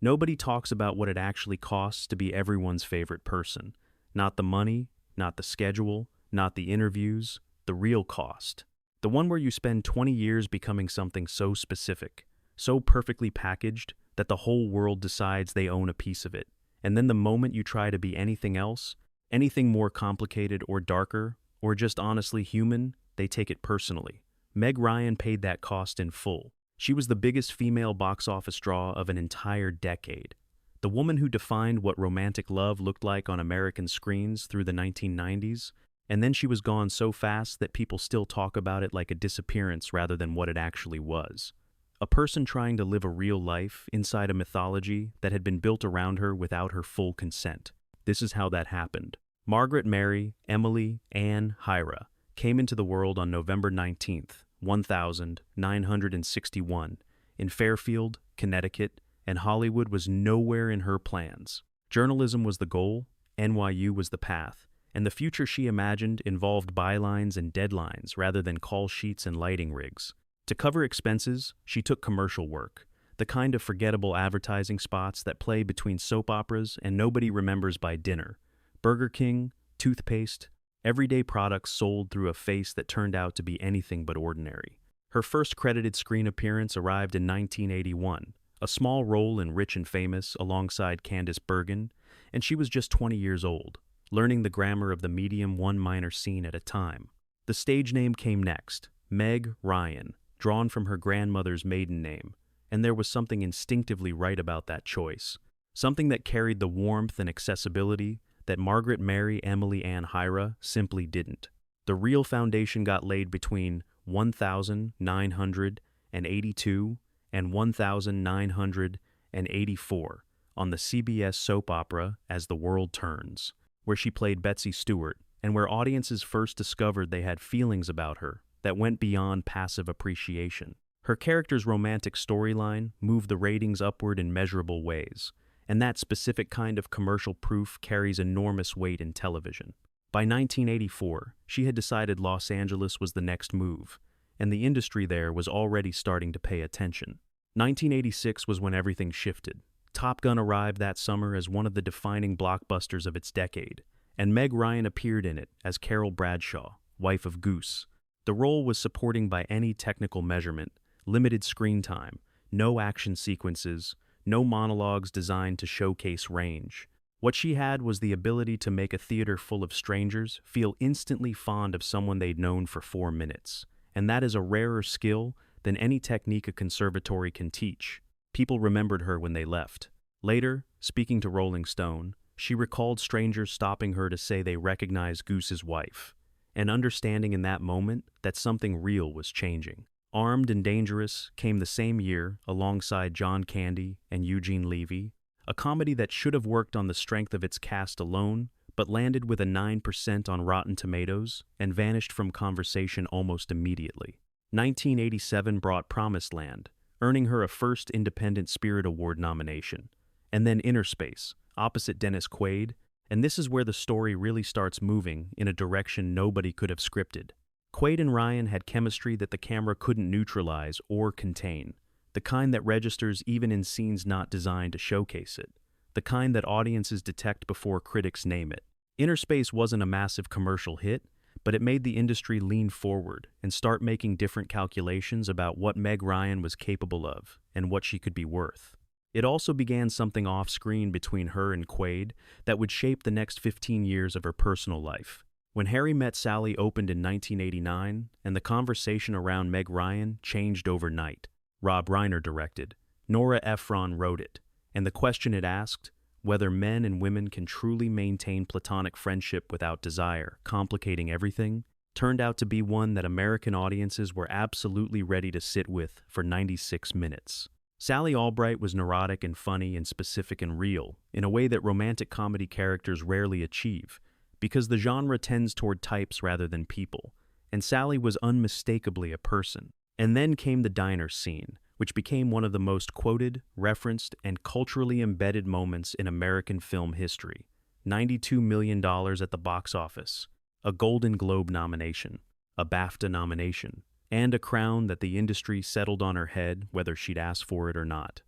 Nobody talks about what it actually costs to be everyone's favorite person. Not the money, not the schedule, not the interviews, the real cost. The one where you spend 20 years becoming something so specific, so perfectly packaged that the whole world decides they own a piece of it. And then the moment you try to be anything else, anything more complicated or darker, or just honestly human, they take it personally. Meg Ryan paid that cost in full. She was the biggest female box office draw of an entire decade. The woman who defined what romantic love looked like on American screens through the 1990s, and then she was gone so fast that people still talk about it like a disappearance rather than what it actually was. A person trying to live a real life inside a mythology that had been built around her without her full consent. This is how that happened. Margaret Mary Emily Ann Hyra came into the world on November 19th, 1961, in Fairfield, Connecticut, and Hollywood was nowhere in her plans. Journalism was the goal, NYU was the path, and the future she imagined involved bylines and deadlines rather than call sheets and lighting rigs. To cover expenses, she took commercial work, the kind of forgettable advertising spots that play between soap operas and nobody remembers by dinner. Burger King, toothpaste, everyday products sold through a face that turned out to be anything but ordinary. Her first credited screen appearance arrived in 1981, a small role in Rich and Famous alongside Candice Bergen, and she was just 20 years old, learning the grammar of the medium one minor scene at a time. The stage name came next, Meg Ryan, drawn from her grandmother's maiden name, and there was something instinctively right about that choice, something that carried the warmth and accessibility that Margaret Mary Emily Ann Hyra simply didn't. The real foundation got laid between 1982 and 1984 on the CBS soap opera As the World Turns, where she played Betsy Stewart, and where audiences first discovered they had feelings about her that went beyond passive appreciation. Her character's romantic storyline moved the ratings upward in measurable ways, and that specific kind of commercial proof carries enormous weight in television. By 1984, she had decided Los Angeles was the next move, and the industry there was already starting to pay attention. 1986 was when everything shifted. Top Gun arrived that summer as one of the defining blockbusters of its decade, and Meg Ryan appeared in it as Carol Bradshaw, wife of Goose. The role was supporting by any technical measurement, limited screen time, no action sequences, no monologues designed to showcase range. What she had was the ability to make a theater full of strangers feel instantly fond of someone they'd known for 4 minutes, and that is a rarer skill than any technique a conservatory can teach. People remembered her when they left. Later, speaking to Rolling Stone, she recalled strangers stopping her to say they recognized Goose's wife, and understanding in that moment that something real was changing. Armed and Dangerous came the same year alongside John Candy and Eugene Levy, a comedy that should have worked on the strength of its cast alone, but landed with a 9% on Rotten Tomatoes and vanished from conversation almost immediately. 1987 brought Promised Land, earning her a first Independent Spirit Award nomination, and then Inner Space, opposite Dennis Quaid, and this is where the story really starts moving in a direction nobody could have scripted. Quaid and Ryan had chemistry that the camera couldn't neutralize or contain, the kind that registers even in scenes not designed to showcase it, the kind that audiences detect before critics name it. Inner Space wasn't a massive commercial hit, but it made the industry lean forward and start making different calculations about what Meg Ryan was capable of and what she could be worth. It also began something off-screen between her and Quaid that would shape the next 15 years of her personal life. When Harry Met Sally opened in 1989, and the conversation around Meg Ryan changed overnight. Rob Reiner directed, Nora Ephron wrote it, and the question it asked, whether men and women can truly maintain platonic friendship without desire, complicating everything, turned out to be one that American audiences were absolutely ready to sit with for 96 minutes. Sally Albright was neurotic and funny and specific and real, in a way that romantic comedy characters rarely achieve, because the genre tends toward types rather than people, and Sally was unmistakably a person. And then came the diner scene, which became one of the most quoted, referenced, and culturally embedded moments in American film history. $92 million at the box office, a Golden Globe nomination, a BAFTA nomination, and a crown that the industry settled on her head whether she'd asked for it or not.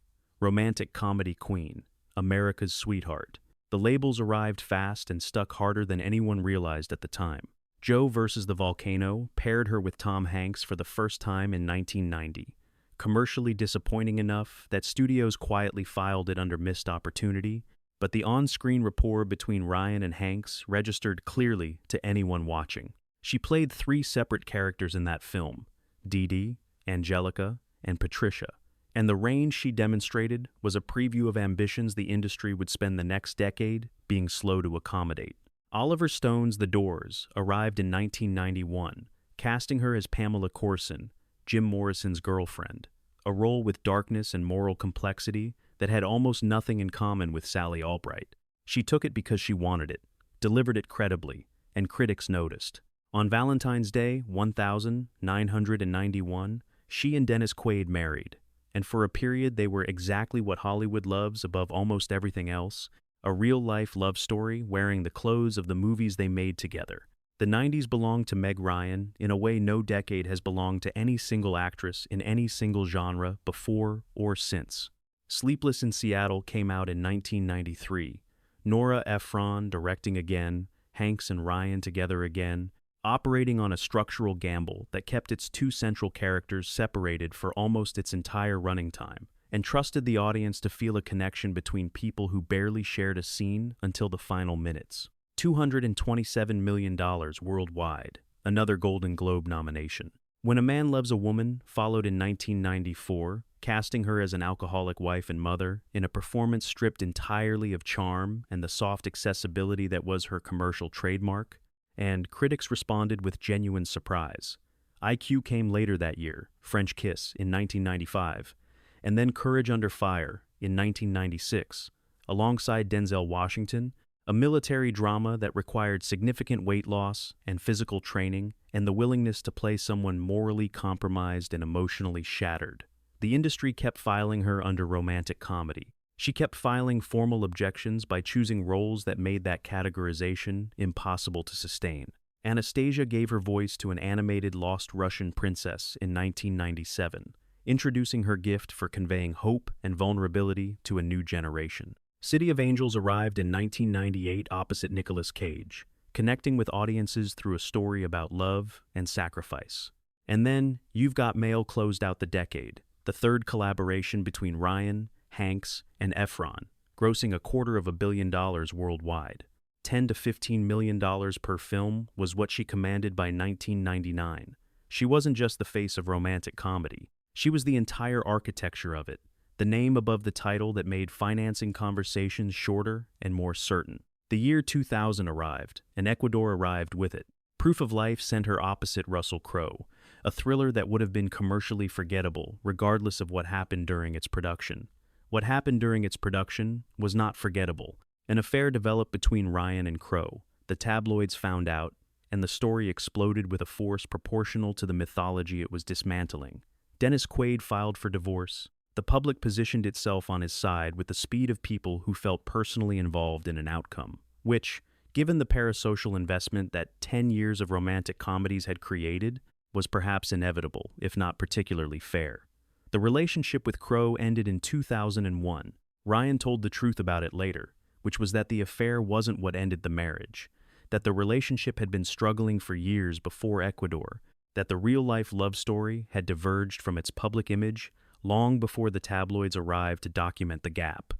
romantic comedy queen, America's sweetheart. The labels arrived fast and stuck harder than anyone realized at the time. Joe versus the Volcano paired her with Tom Hanks for the first time in 1990. Commercially disappointing enough that studios quietly filed it under missed opportunity, but the on-screen rapport between Ryan and Hanks registered clearly to anyone watching. She played 3 separate characters in that film: Dee Dee, Angelica, and Patricia, and the range she demonstrated was a preview of ambitions the industry would spend the next decade being slow to accommodate. Oliver Stone's The Doors arrived in 1991, casting her as Pamela Courson, Jim Morrison's girlfriend, a role with darkness and moral complexity that had almost nothing in common with Sally Albright. She took it because she wanted it, delivered it credibly, and critics noticed. On Valentine's Day, 1991, she and Dennis Quaid married, and for a period they were exactly what Hollywood loves above almost everything else: a real-life love story wearing the clothes of the movies they made together. The 90s belonged to Meg Ryan in a way no decade has belonged to any single actress in any single genre before or since. Sleepless in Seattle came out in 1993. Nora Ephron directing again, Hanks and Ryan together again, operating on a structural gamble that kept its 2 central characters separated for almost its entire running time, and trusted the audience to feel a connection between people who barely shared a scene until the final minutes. $227 million worldwide, another Golden Globe nomination. When a Man Loves a Woman followed in 1994, casting her as an alcoholic wife and mother in a performance stripped entirely of charm and the soft accessibility that was her commercial trademark, and critics responded with genuine surprise. IQ came later that year, French Kiss in 1995, and then Courage Under Fire in 1996, alongside Denzel Washington, a military drama that required significant weight loss and physical training and the willingness to play someone morally compromised and emotionally shattered. The industry kept filing her under romantic comedy. She kept filing formal objections by choosing roles that made that categorization impossible to sustain. Anastasia gave her voice to an animated Lost Russian princess in 1997, introducing her gift for conveying hope and vulnerability to a new generation. City of Angels arrived in 1998 opposite Nicolas Cage, connecting with audiences through a story about love and sacrifice. And then You've Got Mail closed out the decade, the 3rd collaboration between Ryan, Hanks, and Ephron, grossing $250 million worldwide. $10 to $15 million per film was what she commanded by 1999. She wasn't just the face of romantic comedy. She was the entire architecture of it, the name above the title that made financing conversations shorter and more certain. The year 2000 arrived, and Ecuador arrived with it. Proof of Life sent her opposite Russell Crowe, a thriller that would have been commercially forgettable regardless of what happened during its production. What happened during its production was not forgettable. An affair developed between Ryan and Crowe. The tabloids found out, and the story exploded with a force proportional to the mythology it was dismantling. Dennis Quaid filed for divorce. The public positioned itself on his side with the speed of people who felt personally involved in an outcome, which, given the parasocial investment that 10 years of romantic comedies had created, was perhaps inevitable, if not particularly fair. The relationship with Crowe ended in 2001. Ryan told the truth about it later, which was that the affair wasn't what ended the marriage, that the relationship had been struggling for years before Ecuador, that the real-life love story had diverged from its public image long before the tabloids arrived to document the gap.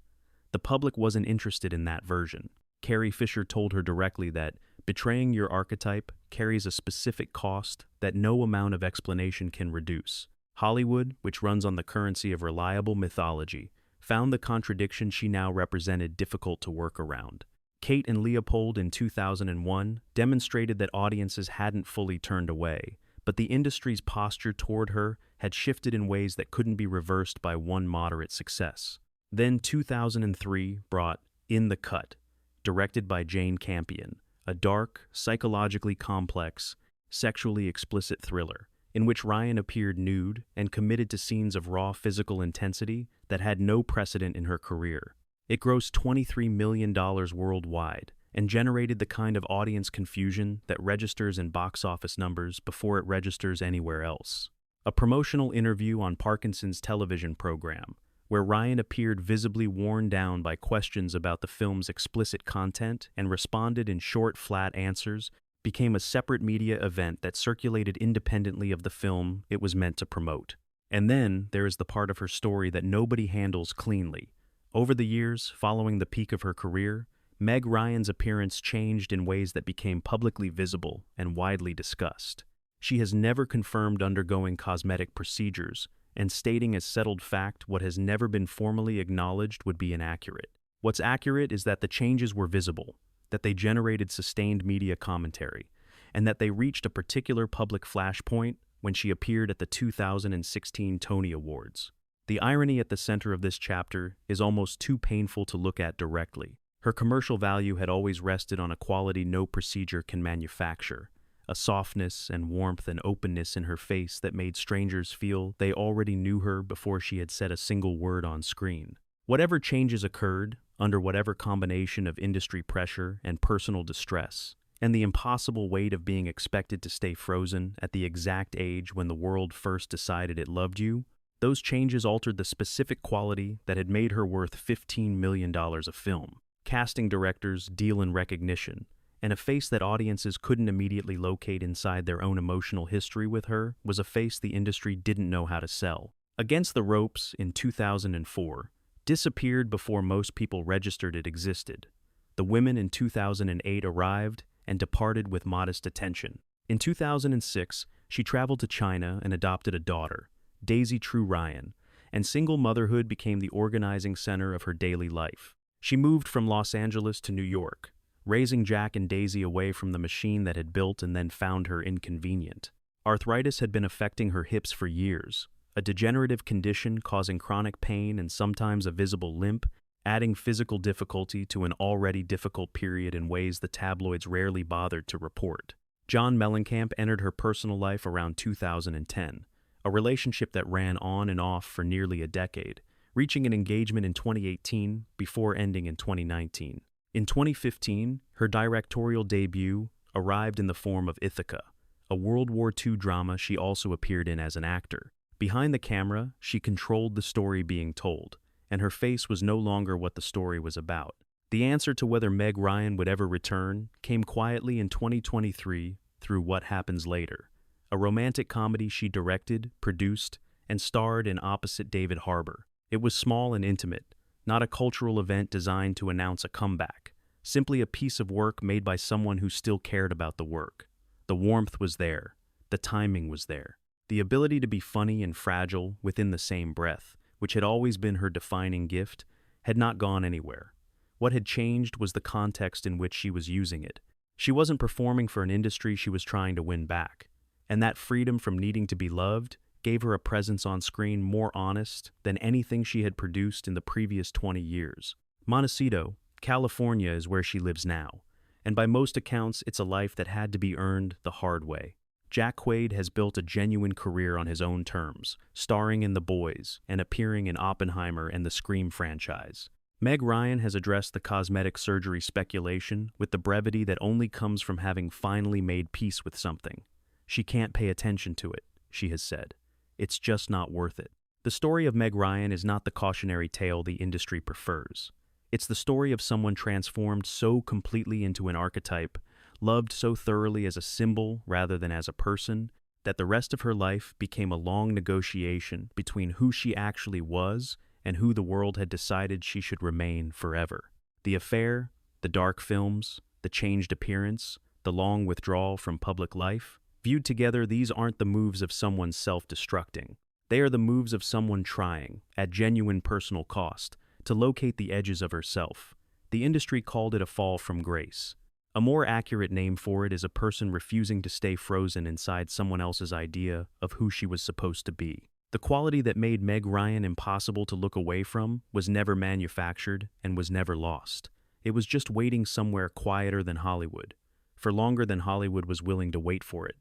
The public wasn't interested in that version. Carrie Fisher told her directly that betraying your archetype carries a specific cost that no amount of explanation can reduce. Hollywood, which runs on the currency of reliable mythology, found the contradiction she now represented difficult to work around. Kate and Leopold in 2001 demonstrated that audiences hadn't fully turned away, but the industry's posture toward her had shifted in ways that couldn't be reversed by one moderate success. Then 2003 brought In the Cut, directed by Jane Campion, a dark, psychologically complex, sexually explicit thriller in which Ryan appeared nude and committed to scenes of raw physical intensity that had no precedent in her career. It grossed $23 million worldwide and generated the kind of audience confusion that registers in box office numbers before it registers anywhere else. A promotional interview on Parkinson's television program, where Ryan appeared visibly worn down by questions about the film's explicit content and responded in short, flat answers, became a separate media event that circulated independently of the film it was meant to promote. And then there is the part of her story that nobody handles cleanly. Over the years, following the peak of her career, Meg Ryan's appearance changed in ways that became publicly visible and widely discussed. She has never confirmed undergoing cosmetic procedures, and stating as settled fact what has never been formally acknowledged would be inaccurate. What's accurate is that the changes were visible, that they generated sustained media commentary, and that they reached a particular public flashpoint when she appeared at the 2016 Tony Awards. The irony at the center of this chapter is almost too painful to look at directly. Her commercial value had always rested on a quality no procedure can manufacture, a softness and warmth and openness in her face that made strangers feel they already knew her before she had said a single word on screen. Whatever changes occurred, under whatever combination of industry pressure and personal distress, and the impossible weight of being expected to stay frozen at the exact age when the world first decided it loved you, those changes altered the specific quality that had made her worth $15 million a film. Casting directors deal in recognition, and a face that audiences couldn't immediately locate inside their own emotional history with her was a face the industry didn't know how to sell. Against the Ropes in 2004 disappeared before most people registered it existed. The Women in 2008 arrived and departed with modest attention. In 2006, she traveled to China and adopted a daughter, Daisy True Ryan, and single motherhood became the organizing center of her daily life. She moved from Los Angeles to New York, raising Jack and Daisy away from the machine that had built and then found her inconvenient. Arthritis had been affecting her hips for years, a degenerative condition causing chronic pain and sometimes a visible limp, adding physical difficulty to an already difficult period in ways the tabloids rarely bothered to report. John Mellencamp entered her personal life around 2010, a relationship that ran on and off for nearly a decade, reaching an engagement in 2018 before ending in 2019. In 2015, her directorial debut arrived in the form of Ithaca, a World War II drama she also appeared in as an actor. Behind the camera, she controlled the story being told, and her face was no longer what the story was about. The answer to whether Meg Ryan would ever return came quietly in 2023 through What Happens Later, a romantic comedy she directed, produced, and starred in opposite David Harbour. It was small and intimate, not a cultural event designed to announce a comeback, simply a piece of work made by someone who still cared about the work. The warmth was there, the timing was there. The ability to be funny and fragile within the same breath, which had always been her defining gift, had not gone anywhere. What had changed was the context in which she was using it. She wasn't performing for an industry she was trying to win back, and that freedom from needing to be loved gave her a presence on screen more honest than anything she had produced in the previous 20 years. Montecito, California is where she lives now, and by most accounts it's a life that had to be earned the hard way. Jack Quaid has built a genuine career on his own terms, starring in The Boys and appearing in Oppenheimer and the Scream franchise. Meg Ryan has addressed the cosmetic surgery speculation with the brevity that only comes from having finally made peace with something. She can't pay attention to it, she has said. It's just not worth it. The story of Meg Ryan is not the cautionary tale the industry prefers. It's the story of someone transformed so completely into an archetype, loved so thoroughly as a symbol rather than as a person, that the rest of her life became a long negotiation between who she actually was and who the world had decided she should remain forever. The affair, the dark films, the changed appearance, the long withdrawal from public life, viewed together, these aren't the moves of someone self-destructing. They are the moves of someone trying, at genuine personal cost, to locate the edges of herself. The industry called it a fall from grace. A more accurate name for it is a person refusing to stay frozen inside someone else's idea of who she was supposed to be. The quality that made Meg Ryan impossible to look away from was never manufactured and was never lost. It was just waiting somewhere quieter than Hollywood, for longer than Hollywood was willing to wait for it.